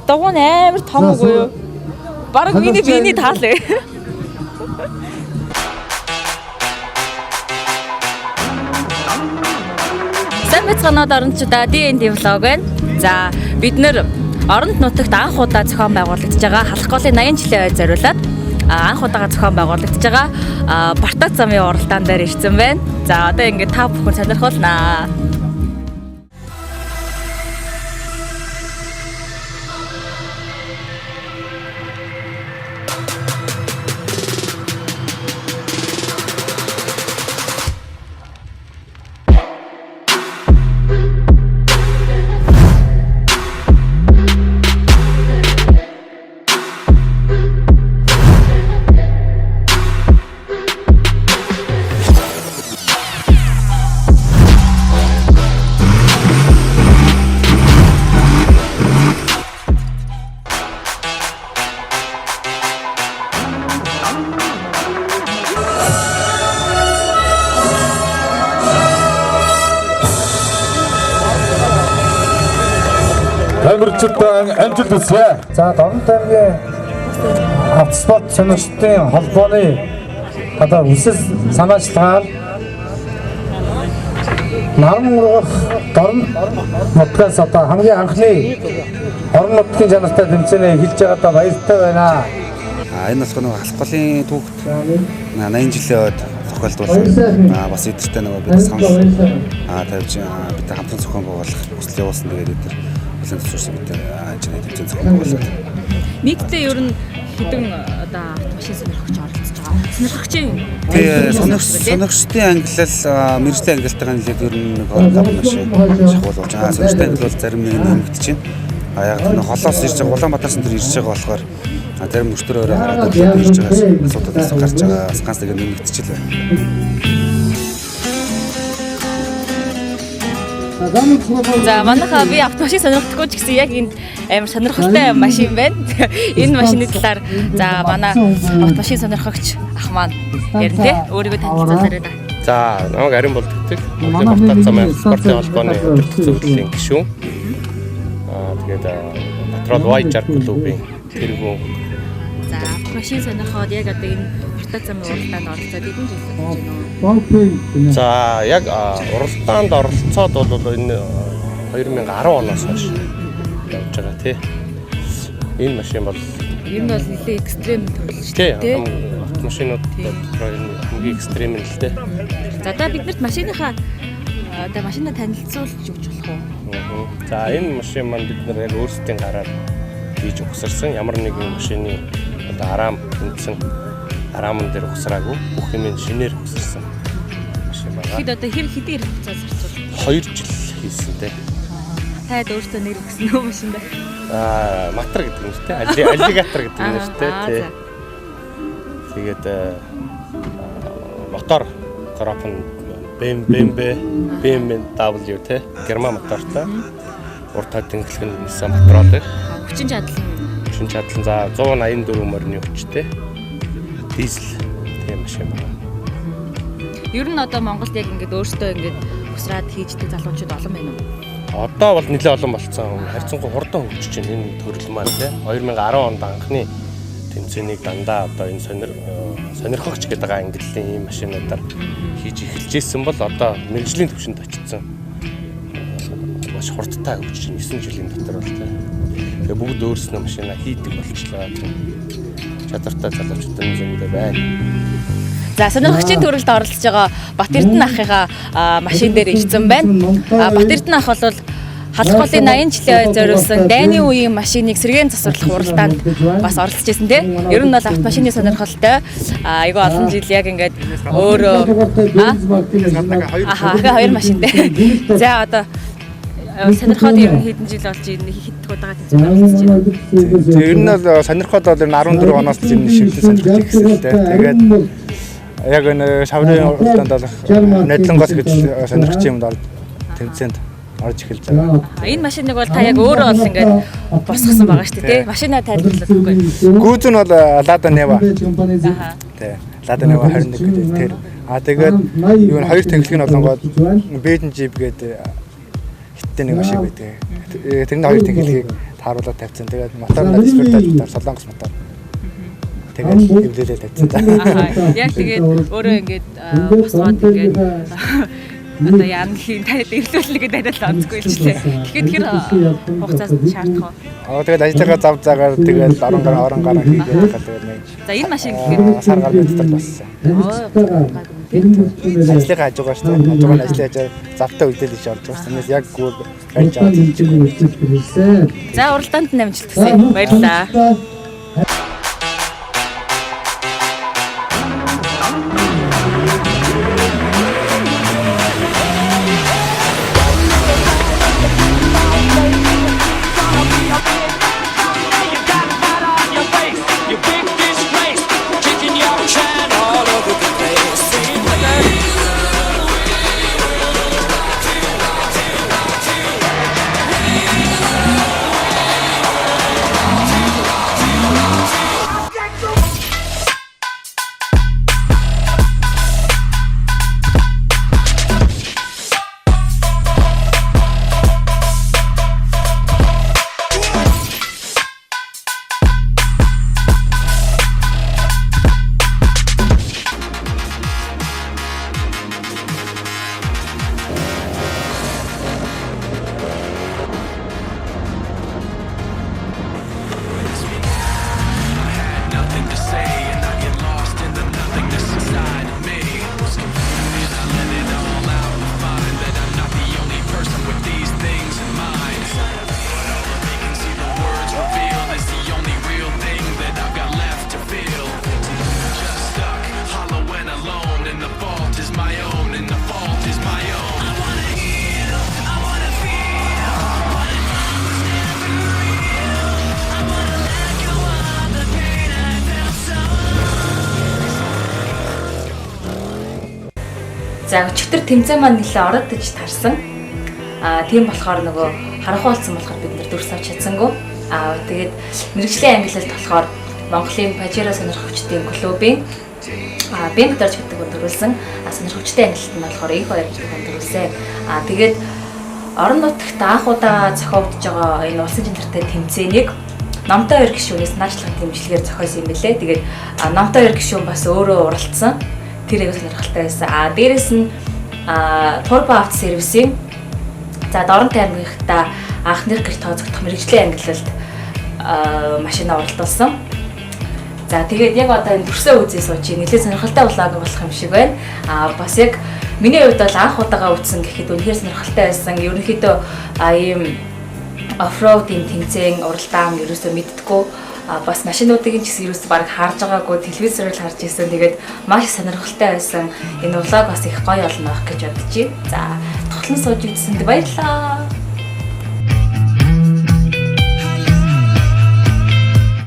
дугуй амар том үгүй юу? Бараг миний таал ээ. Сайн мэцгэнүүд орончдаа D&D vlog байна. За бид нэр оронд нутагт анх удаа зохион байгуулагдж байгаа халах голын 80 жилийн ой зориулаад анх удаага зохион байгуулагдж байгаа Бартаг замын уралдаан дээр ирсэн байна. За одоо ингээд та бүхэн сонирхолнаа. Тамирчилтан амжилт хүсье. За Дорнот аймгийн автоспорт сонирхтын холбооны одоо үсэл санаачлагаар наран ургах Дорнот нутгаас одоо хамгийн анхны орон нутгийн жанртай тэмцээний эхэлж байгаадаа баяртай байна. Энэ бас нэг халах голын түүхт 80 жилийн ойд зохиолдуулсан. Бас эдэртэй нэг бид санал тавьж бид хамтран зохион байгуулах хүсэл явуулсан. Тэгээд эдгээр хүлээн зөвшөөрсөн бид ажлын тэмцээн зохион байгуулсан. Нийтдээ ер нь хэдэн одоо автомашин сонирхогч оролцож байгаа. Сонирхогчийн сонирхчдын ангиллал мэржлийн ангиллалтайгаа нэлээд ер нь нэг 5 машин шахуулж байгаа. Сонирхчдын ангиллал зарим нэг нэмэгдэж байна. Яг нэг холоос ирж байгаа Улаанбаатар центр ирж байгаа болохоор зарим нөхцөрөөр хараад ирж байгаа асуудлаас гарч байгаа ганц нэг нэмэгдэж байна. За манайхаа би автомашин сонирхдаггүй ч гэсэн яг энд амар сонирхолтой машин байна. Энэ машины талаар за манай автомашин сонирхогч ах маань ярина те. Өөрийгөө танилцуулаарай да. За намайг Арин болдогдаг. Бартаг замын спортын холбооны зөвлөлийн гишүүн. Тэгээд Патрол Y60 клубын тэргүүн. За автомашин сонирхоод яг одоо энэ Бартаг замын уралдаанд оролцоод хэдэн жил болж байна уу? За яг уралдаанд оролцоод бол энэ 2010 оноос хойш явж байгаа тий. Энэ машин бол ер нь бол нэлээд экстрем төрөл шүү дээ тий. Автомашинууд дотор хамгийн экстрем нь л тий. За одоо биднэрт машиныхаа одоо машинаа танилцуулж өгч болох уу? За энэ машин маань бид нар яг өөрсдийн гараар хийж өгсөрсөн. Ямар нэгэн машины одоо араам тэнцэн араамн дээр ухсраагүй бүх юм шинээр өгсөрсөн машин байна. Хэд одоо хэдийн хугацаанд зарцуул? 2 жил хийсэн тий. Таад өөртөө нэр өгсөн үү машиндаа? Матар гэдэг нэртэй, аллигатор гэдэг нэртэй тий. Тэгээд мотор графон BMW тий. Герман мотортой. Урт хад тэнхлэг нь Nissan Patrol. Хүчин чадал за 184 морины хүчтэй. Дизель тийм машин байна. Ер нь одоо Монголд яг ингээд өөртөө ингээд усраад хийждэг залуучууд олон байна уу? Одоо бол нэлээд олон болцсон. Харьцангуй хурдан хөгжиж байна энэ төрөл маань тий. 2010 онд анхны тэмцээнийг дандаа одоо энэ сонирхогч гэдэг ангиллын ийм машинуудаар хийж эхэлжсэн бол одоо мэргэжлийн түвшинд очсон. Маш хурдтай хөгжиж 9 жилийн дотор бол тий. Тэгээ бүгд өөрснөө машина хийдэг болчихлоо. Чадвартай залуучууд зөндөө байна. За сонирхогчийн төрөлд оролцож байгаа Батэрдэн ахыгаа машин дээр ирсэн байна. Батэрдэн ах бол халах голын 80 жилийн ой зориулсан дайны үеийн машиныг сэргээн засварлах уралдаанд бас оролцож байсан те. Ер нь бол автомашины сонирхолтой айгүй олон жил яг ингээд өөрөө хоёр машинтай. За одоо сонирхоод ер нь хэдэн жил болж хэд удаага тэнцвэр оролцож байна. Ер нь бол сонирхоод бол 14 оноос л энэ шивлэн сонирхож ихсэн л дээ. Тэгээд яг энэ шаврын уралдаанд бол найдлангоос гэж сонирхож юмд тэмцээнд орж эхэлж байгаа. Энэ машиныг бол та яг өөрөө бол ингээд босгосон байгаа шүү дээ, тий? Машинаа тайлбарлахгүй. Гүүз нь бол Lada Niva. Тий. Lada Niva 21 гэдэг тэр. Тэгээд юу н хоёр тэнхлэг нь болонгоод Beaten Jeep гэдэг хиттэй нэг машин байдаг. Тэрний хоёр тэнхлэгийг тааруулаад тавьсан. Тэгээд мотор нь спиртаж мотор, солонгос мотор. Тэгээд хэвлэлээ тавьсан. Яг тэгээд өөрөө ингээд босгоод ингээд одоо яан хийн таад ирлүүлэгээ дараал онцгүй л чилээ. Гэхдээ тэр хугацаас шаардах уу? Тэгээд ажиллагаа зав заагаар тэгээд орон гараа хийгээд тэгээд нэг. За энэ машин гэхээр сар гар мэддэг болсон. Ажлыг хажуугаар шүү дээ. Хажуугаар ажиллаж завтай үедээ л орж байгаа. Тэрнээс яг гүр барьж аваад. За уралдаанд нь амжилт хүсье. Баярлалаа. За өчигдөр тэмцээн маань нэлээд ородож тарсан. Тийм болохоор нөгөө харанхуй болсон болохоор бид нэр дүрс авч чадсангүй. Тэгээд мэрэгжлийн ангиллалд болохоор Монголын Pajero сонирхогчдын клубын бэнк дорж гэдэг нь төрүүлсэн. Сонирхогчдын ангиллалд нь болохоор их хоёр гэдэг нь төрүүлсэн. Тэгээд орон нутагт анх удаа зохиогдож байгаа энэ улсын чанартай тэмцээнийг Номтой хоёр гишүүнээс наачлах дэмжлэгээр зохиосон юм билээ. Тэгээд Номтой хоёр гишүүн бас өөрөө оролцсон. Тэр яг сонирхолтой байсан. Дээрээс нь Turbo Auto сервисийн Дорн аймагта анхны гэрт тооцогдох мэрэгжлийн ангиллалд машина оролдуулсан. За тэгээд яг одоо энэ төрсөн үзээ сууч нэлээд сонирхолтой влог болох юм шиг байна. Бас яг миний хувьд бол анх удаага үзсэн гэхэд үнэхээр сонирхолтой байсан. Ерөнхийдөө ийм оффроудын тэмцээн уралдаан ерөөсөө мэддэггүй. Бас машинуудыг ч гэсэн ерөөсөө баг харж байгаагүй, телевизээр л харж ирсэн. Тэгээд маш сонирхолтой байсан. Энэ влог бас их гоё болно гэж бодож байна. За, тоглон сууж үзсэнд баярлалаа.